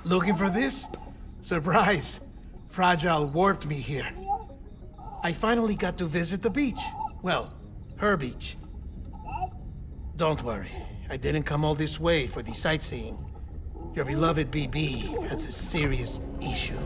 Looking for this? Surprise. Fragile warped me here. I finally got to visit the beach. Well, her beach. Don't worry. I didn't come all this way for the sightseeing. Your beloved BB has a serious issue.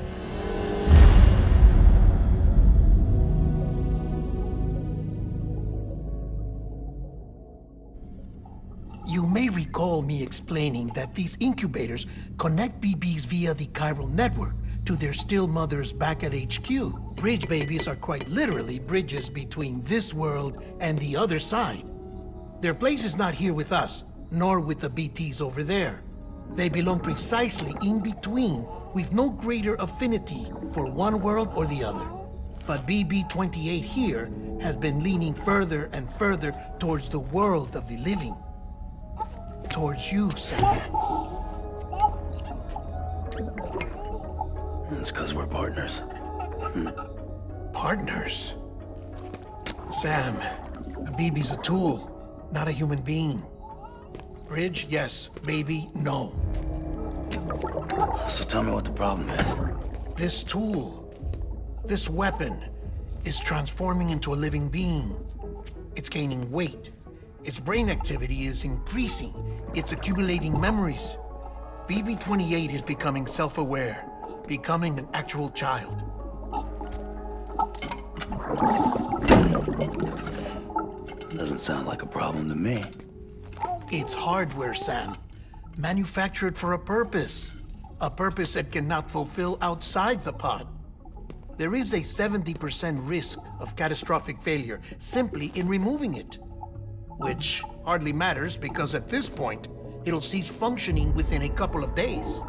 You may recall me explaining that these incubators connect BBs via the chiral network to their still mothers back at HQ. Bridge babies are quite literally bridges between this world and the other side. Their place is not here with us, nor with the BTs over there. They belong precisely in between, with no greater affinity for one world or the other. But BB-28 here has been leaning further and further towards the world of the living. Towards you, Sam. It's because we're partners. Partners? Sam, a BB's a tool, not a human being. Bridge, yes. Baby, no. So tell me what the problem is. This tool, this weapon, is transforming into a living being. It's gaining weight. Its brain activity is increasing. It's accumulating memories. BB-28 is becoming self-aware, becoming an actual child. Doesn't sound like a problem to me. It's hardware, Sam. Manufactured for a purpose. A purpose it cannot fulfill outside the pod. There is a 70% risk of catastrophic failure simply in removing it. Which hardly matters because at this point, it'll cease functioning within a couple of days.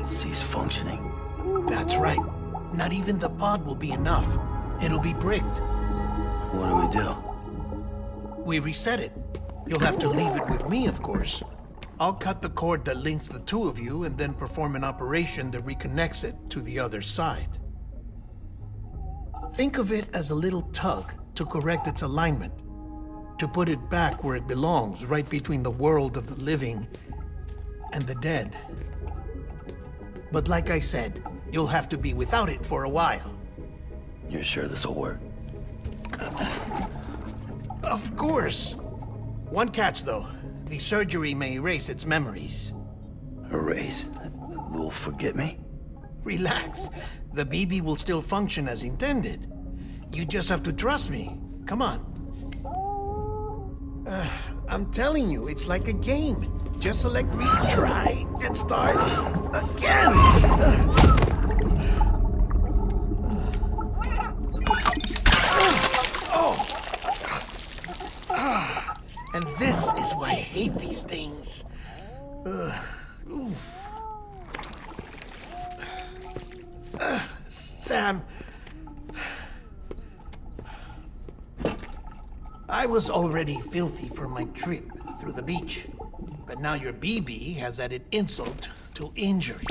Cease functioning? That's right. Not even the pod will be enough. It'll be bricked. What do we do? We reset it. You'll have to leave it with me, of course. I'll cut the cord that links the two of you and then perform an operation that reconnects it to the other side. Think of it as a little tug to correct its alignment, to put it back where it belongs, right between the world of the living and the dead. But like I said, you'll have to be without it for a while. You're sure this'll work? Of course. One catch, though. The surgery may erase its memories. Erase? They'll forget me? Relax. The BB will still function as intended. You just have to trust me. Come on. I'm telling you, it's like a game. Just select retry and start again. And this is why I hate these things. Sam, I was already filthy from my trip through the beach, but now your BB has added insult to injury.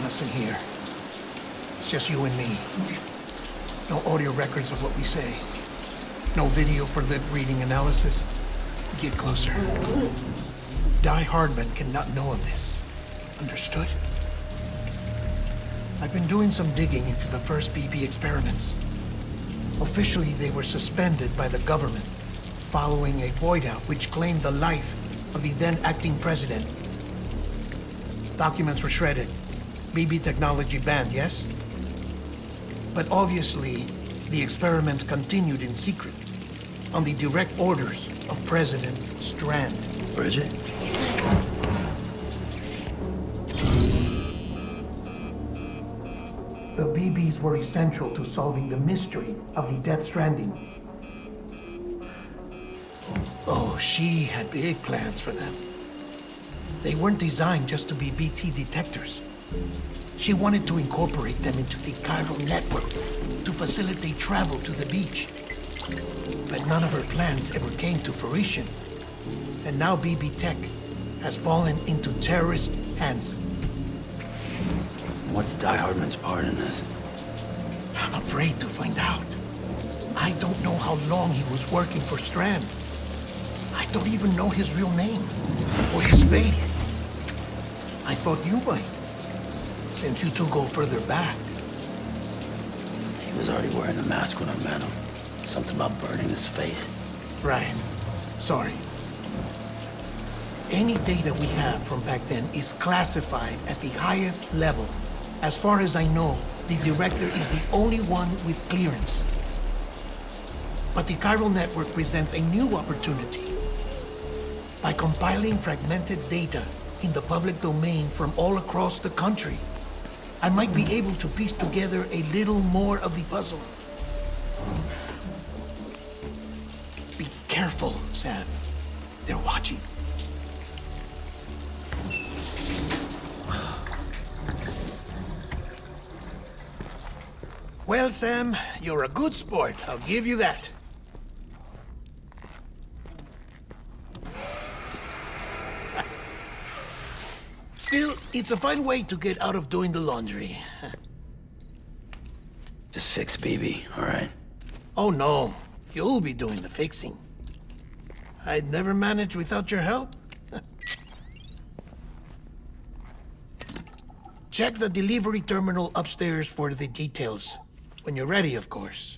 us in here. It's just you and me. No audio records of what we say. No video for lip-reading analysis. Get closer. Die Hardman cannot know of this. Understood? I've been doing some digging into the first BB experiments. Officially, they were suspended by the government following a void-out which claimed the life of the then acting president. Documents were shredded. BB technology banned, yes? But obviously, the experiments continued in secret, on the direct orders of President Strand. Bridget? The BBs were essential to solving the mystery of the Death Stranding. Oh, she had big plans for them. They weren't designed just to be BT detectors. She wanted to incorporate them into the chiral network to facilitate travel to the beach. But none of her plans ever came to fruition. And now BB Tech has fallen into terrorist hands. What's Die Hardman's part in this? I'm afraid to find out. I don't know how long he was working for Strand. I don't even know his real name or his face. I thought you might, since you two go further back. He was already wearing the mask when I met him. Something about burning his face. Right. Sorry. Any data we have from back then is classified at the highest level. As far as I know, the director is the only one with clearance. But the chiral network presents a new opportunity. By compiling fragmented data in the public domain from all across the country, I might be able to piece together a little more of the puzzle. Be careful, Sam. They're watching. Well, Sam, you're a good sport. I'll give you that. Still, it's a fine way to get out of doing the laundry. Just fix BB, all right? Oh, no. You'll be doing the fixing. I'd never manage without your help. Check the delivery terminal upstairs for the details. When you're ready, of course.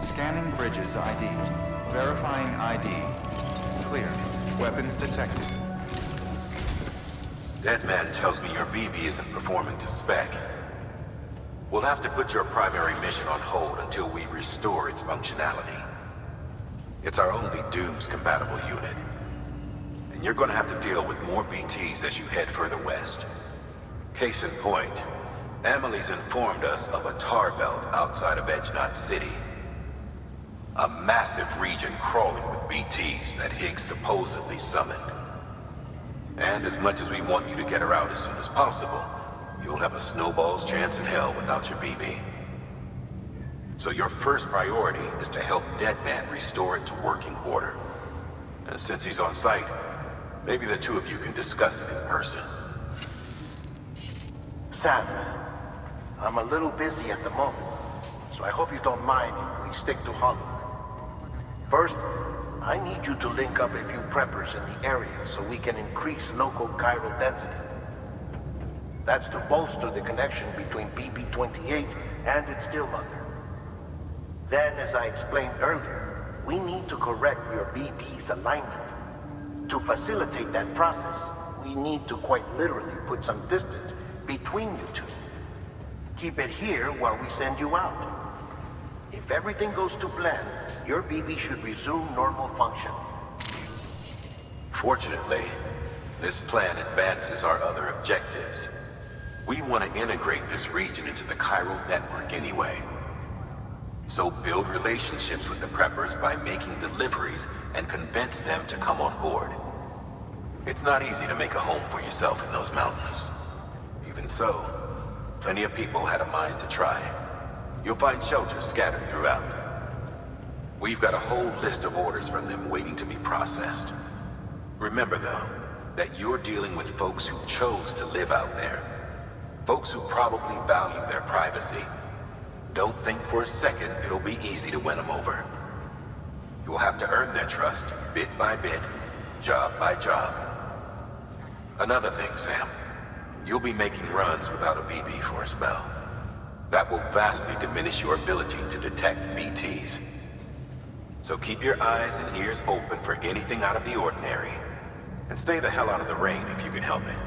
Scanning Bridges ID. Verifying ID. Clear. Weapons detected. That man tells me your BB isn't performing to spec. We'll have to put your primary mission on hold until we restore its functionality. It's our only Dooms-compatible unit. And you're gonna have to deal with more BTs as you head further west. Case in point, Amelie's informed us of a tar belt outside of Edge Knot City. A massive region crawling with BTs that Higgs supposedly summoned. And as much as we want you to get her out as soon as possible, you'll have a snowball's chance in hell without your BB. So your first priority is to help Deadman restore it to working order. And since he's on site, maybe the two of you can discuss it in person. Sam, I'm a little busy at the moment, so I hope you don't mind if we stick to Hollywood. First, I need you to link up a few preppers in the area so we can increase local chiral density. That's to bolster the connection between BB-28 and its still mother. Then, as I explained earlier, we need to correct your BB's alignment To facilitate that process, we need to quite literally put some distance between you two. Keep it here while we send you out. If everything goes to plan, your BB should resume normal function. Fortunately, this plan advances our other objectives. We want to integrate this region into the chiral network anyway. So build relationships with the preppers by making deliveries and convince them to come on board. It's not easy to make a home for yourself in those mountains. Even so, plenty of people had a mind to try. You'll find shelters scattered throughout. We've got a whole list of orders from them waiting to be processed. Remember, though, that you're dealing with folks who chose to live out there. Folks who probably value their privacy. Don't think for a second it'll be easy to win them over. You'll have to earn their trust, bit by bit, job by job. Another thing, Sam. You'll be making runs without a BB for a spell. That will vastly diminish your ability to detect BTs. So keep your eyes and ears open for anything out of the ordinary. And stay the hell out of the rain if you can help it.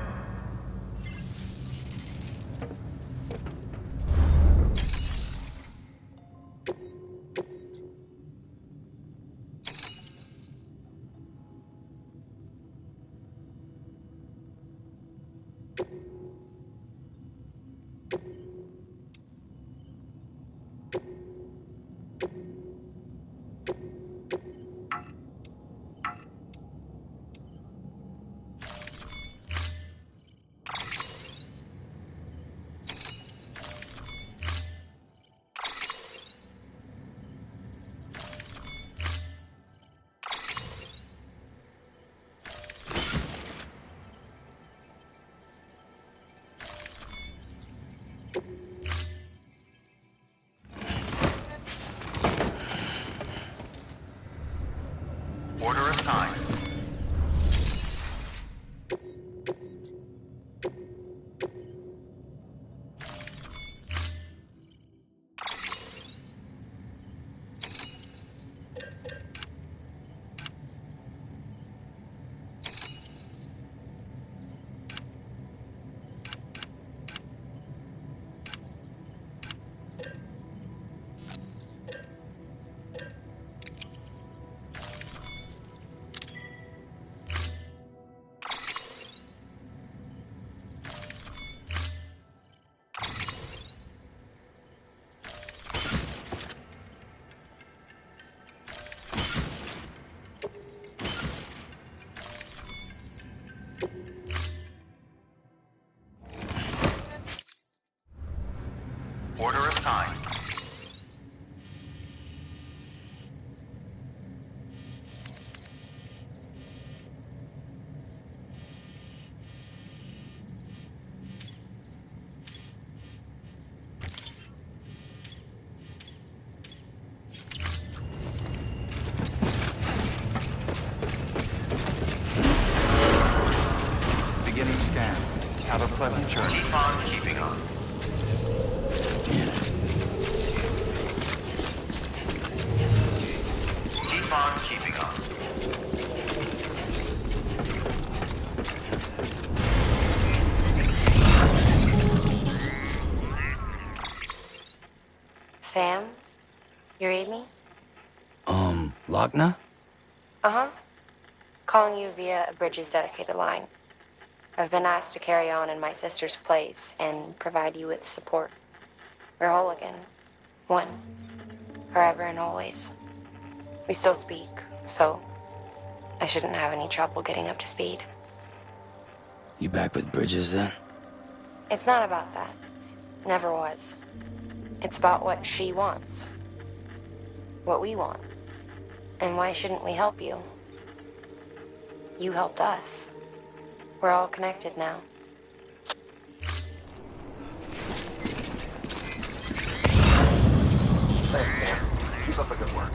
Order assigned. Order assigned. Beginning scan. Have a pleasant journey. Keep on keeping on. Keep on keeping on. Sam? You read me? Lochna? Uh-huh. Calling you via a Bridges dedicated line. I've been asked to carry on in my sister's place and provide you with support. We're whole again. One. Forever and always. We still speak, so I shouldn't have any trouble getting up to speed. You back with Bridges then? It's not about that. Never was. It's about what she wants. What we want. And why shouldn't we help you? You helped us. We're all connected now. Thanks, Sam. Keep up the good work.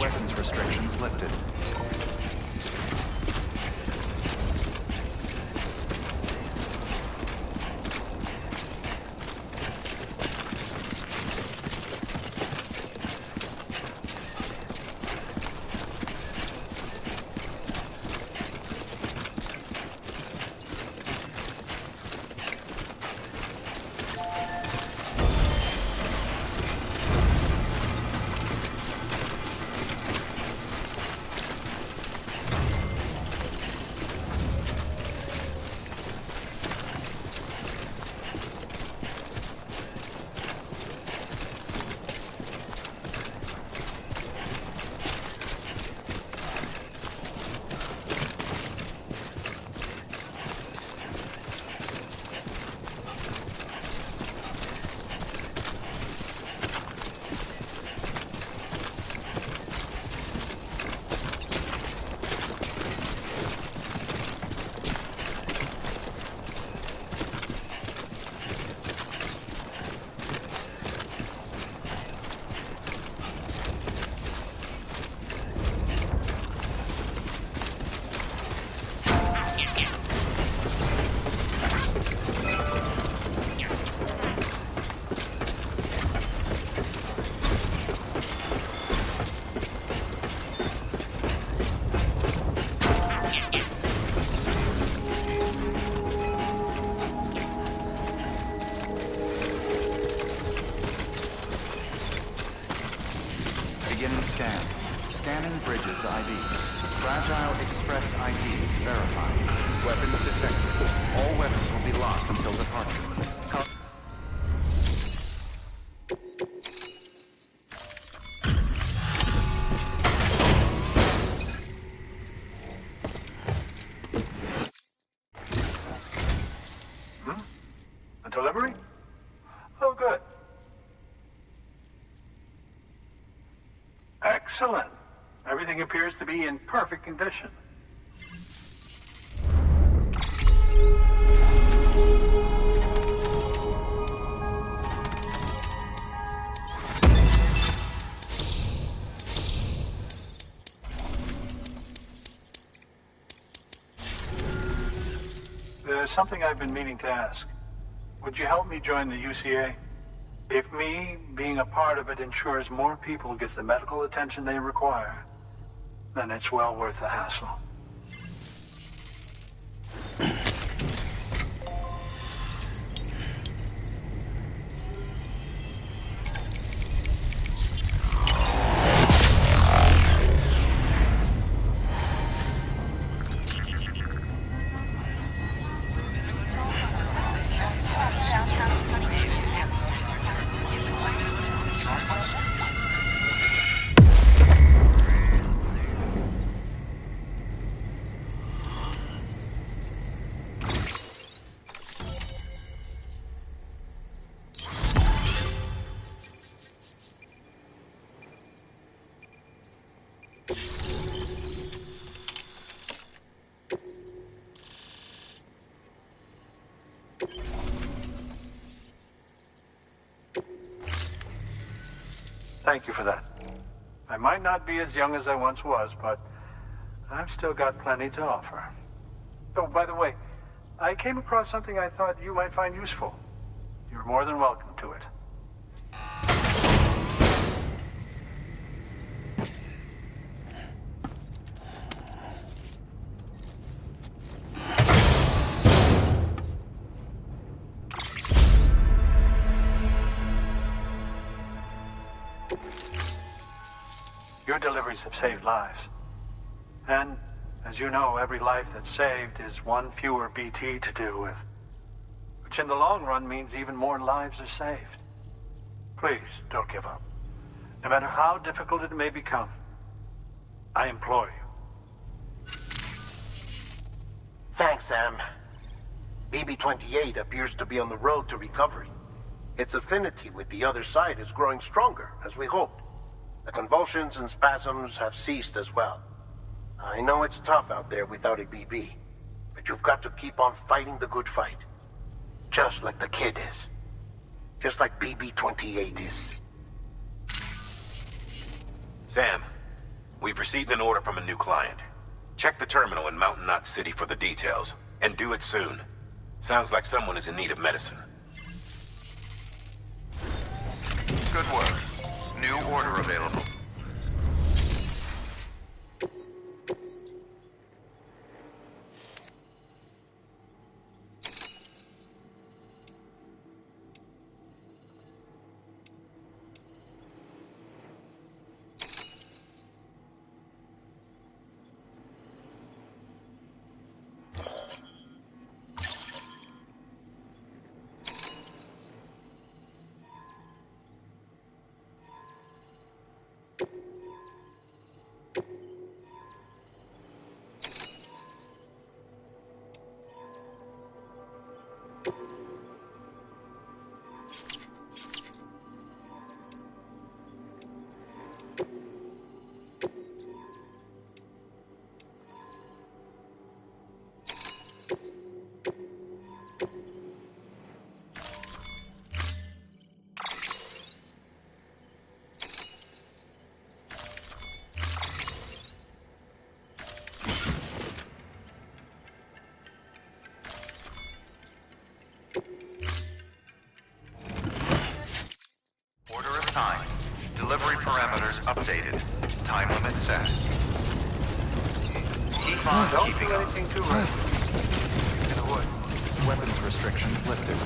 Weapons restrictions lifted. Beginning scan. Scanning Bridges ID. Fragile Express ID verified. Weapons detected. All weapons will be locked until departure. A delivery? Oh, good. Excellent. Everything appears to be in perfect condition. There's something I've been meaning to ask. Would you help me join the UCA? If me being a part of it ensures more people get the medical attention they require, then it's well worth the hassle. Thank you for that. I might not be as young as I once was, but I've still got plenty to offer. Oh, by the way, I came across something I thought you might find useful. You're more than welcome to it. Your deliveries have saved lives. And, as you know, every life that's saved is one fewer BT to deal with. Which in the long run means even more lives are saved. Please, don't give up. No matter how difficult it may become, I implore you. Thanks, Sam. BB-28 appears to be on the road to recovery. Its affinity with the other side is growing stronger, as we hoped. The convulsions and spasms have ceased as well. I know it's tough out there without a BB, but you've got to keep on fighting the good fight. Just like the kid is. Just like BB-28 is. Sam, we've received an order from a new client. Check the terminal in Mountain Knot City for the details, and do it soon. Sounds like someone is in need of medicine. Good work. New order available. Delivery parameters updated. Time limit set. Keep on Don't keeping do up. anything too risky. In a wood. Weapons restrictions lifted.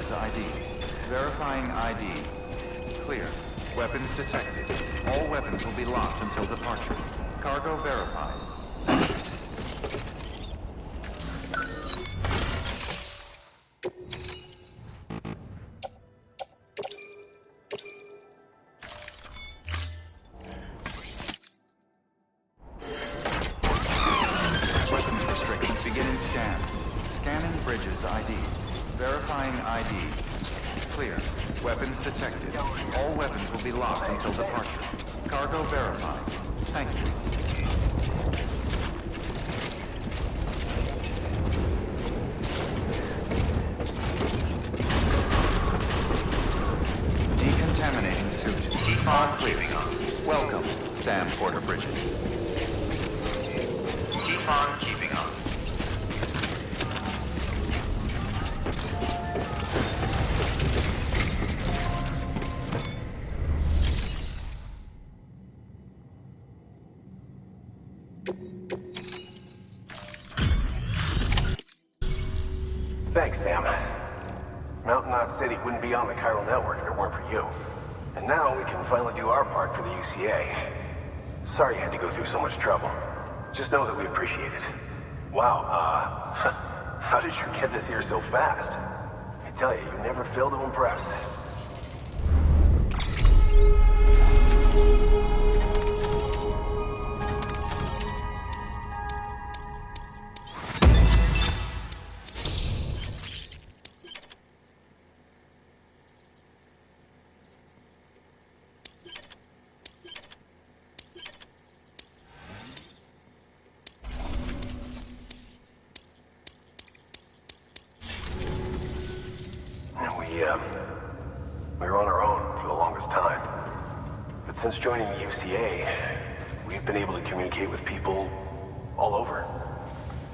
Bridges ID. Verifying ID. Clear. Weapons detected. All weapons will be locked until departure. Cargo verified. Weapons restrictions beginning scan. Scanning Bridges ID. Verifying ID. Clear. Weapons detected. All weapons will be locked until departure. Cargo verified. Thank you. Decontaminating suit. All clear. Welcome, Sam Porter Bridges. Keep on keeping on. Thanks, Sam. Mountain Knot City wouldn't be on the chiral network if it weren't for you. And now we can finally do our part for the UCA. Sorry you had to go through so much trouble. Just know that we appreciate it. Wow, how did you get this here so fast? I tell you, you never fail to impress. We were on our own for the longest time. But since joining the UCA, we've been able to communicate with people all over.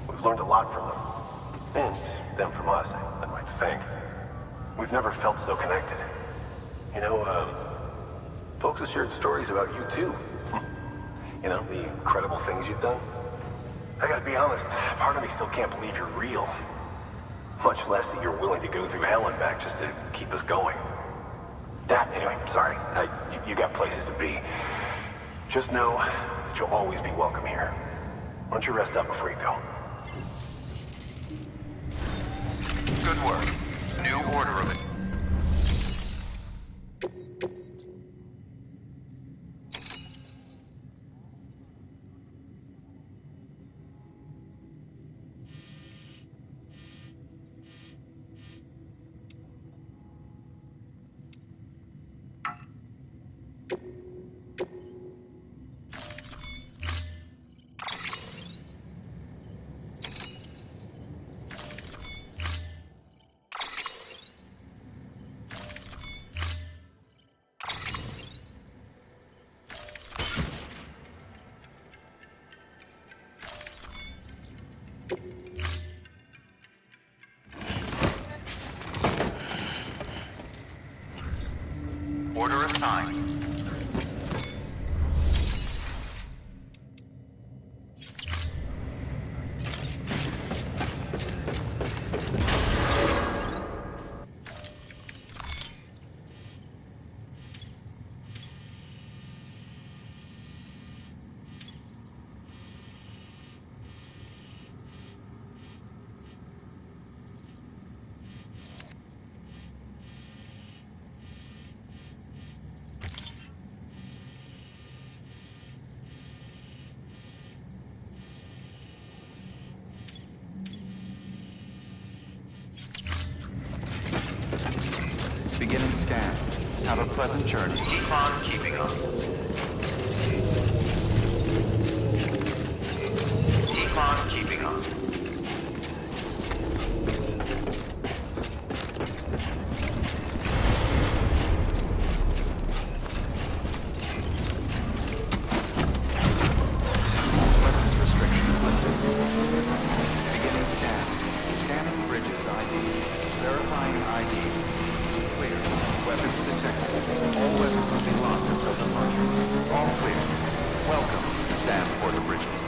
We've learned a lot from them. And them from us, I might think. We've never felt so connected. You know, folks have shared stories about you too. You know, the incredible things you've done. I gotta be honest, part of me still can't believe you're real. Much less that you're willing to go through hell and back just to keep us going. Anyway, sorry. You got places to be. Just know that you'll always be welcome here. Why don't you rest up before you go? Good work. New order of it. Order assigned. Beginning scan. Have a pleasant journey. Keep on keeping on. Keep on keeping on. Weapons restrictions lifted. Beginning scan. Scanning Bridges ID. Verifying ID. Clear. Weapons detected. All weapons will be locked until departure. All clear. Welcome, Sam Porter Bridges.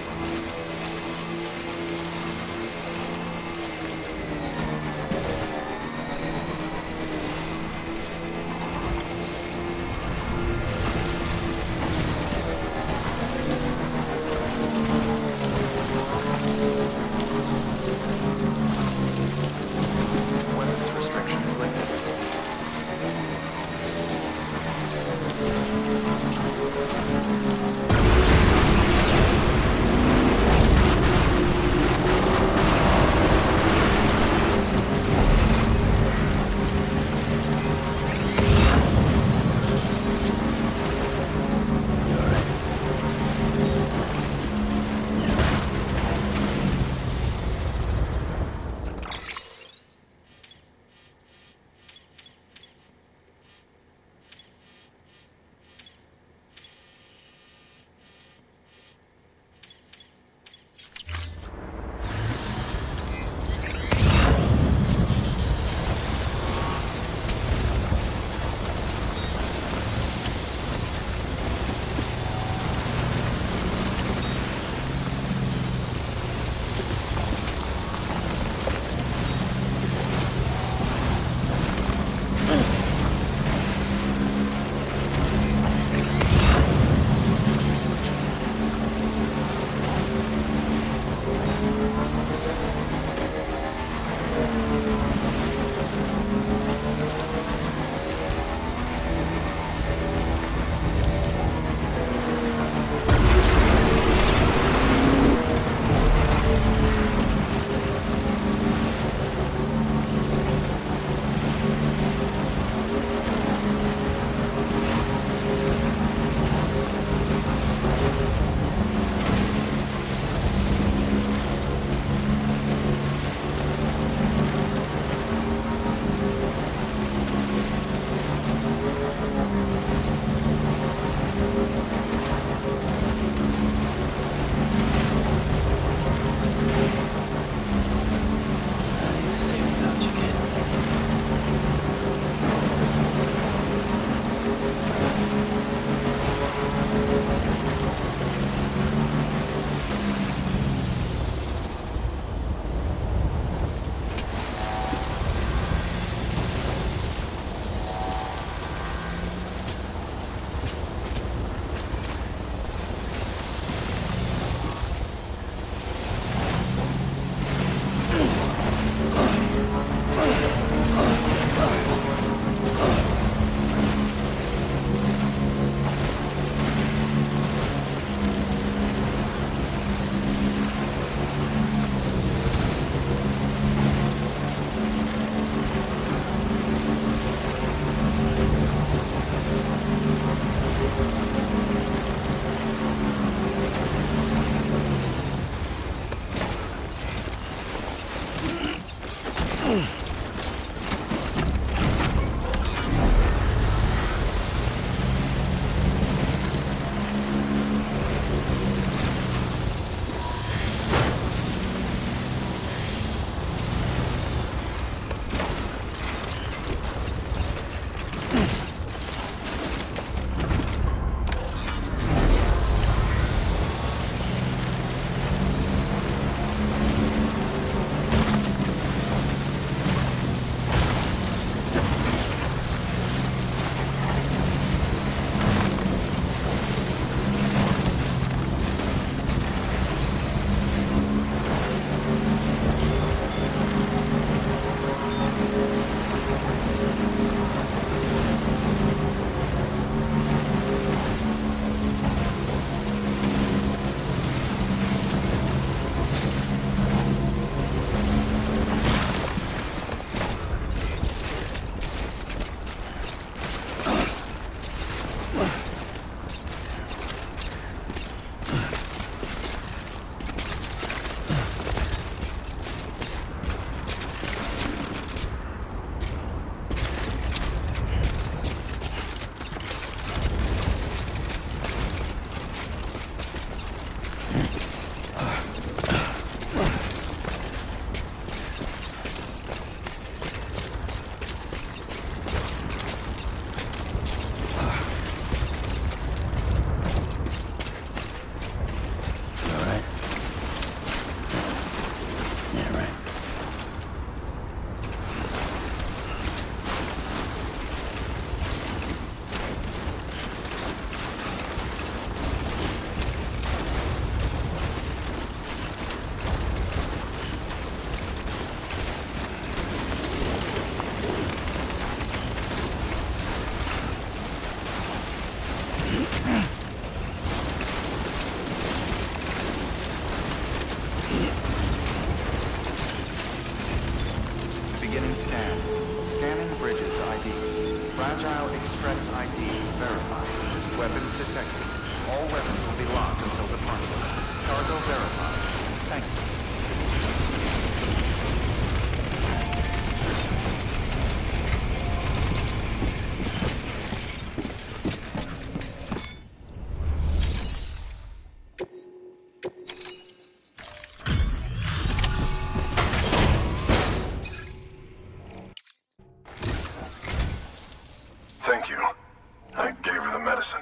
Weapons detected. All weapons will be locked until departure. Cargo verified. Thank you. Thank you. I gave her the medicine.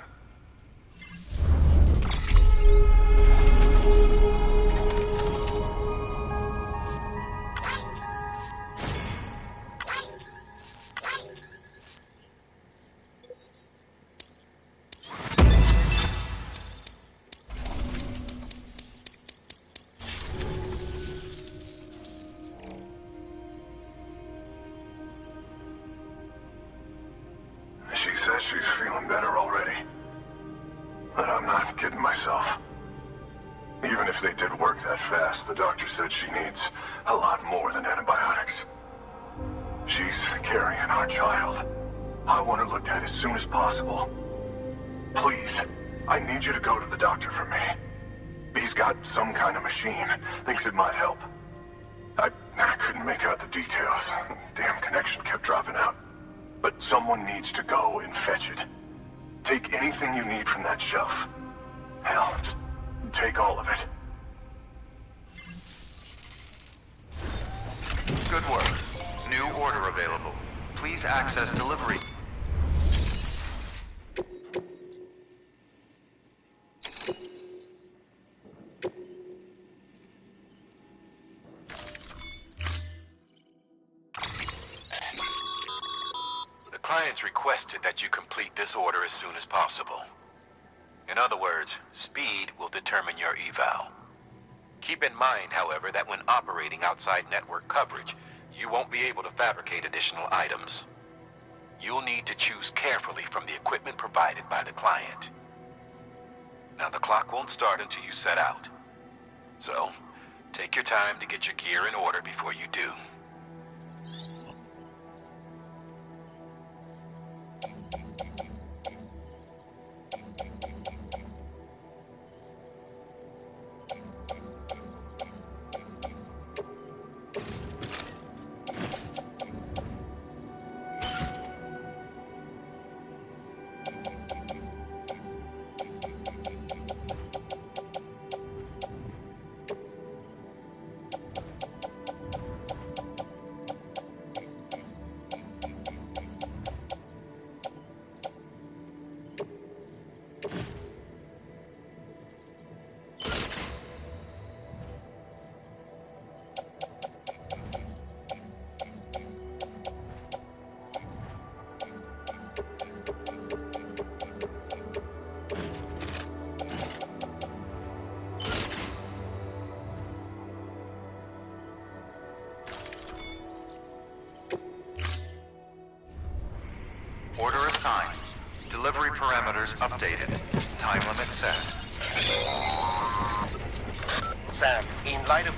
She says she's feeling better already. But I'm not kidding myself. Even if they did work that fast, the doctor said she needs a lot more than antibiotics. She's carrying our child. I want her looked at as soon as possible. Please, I need you to go to the doctor for me. He's got some kind of machine. Thinks it might help. I couldn't make out the details. Damn connection kept dropping out. But someone needs to go and fetch it. Take anything you need from that shelf. Hell, just take all of it. Good work. New order available. Please access delivery. The client's requested that you complete this order as soon as possible. In other words, speed will determine your eval. Keep in mind, however, that when operating outside network coverage, you won't be able to fabricate additional items. You'll need to choose carefully from the equipment provided by the client. Now, the clock won't start until you set out. So, take your time to get your gear in order before you do. Order assigned. Delivery parameters updated. Time limit set. Sam, in light of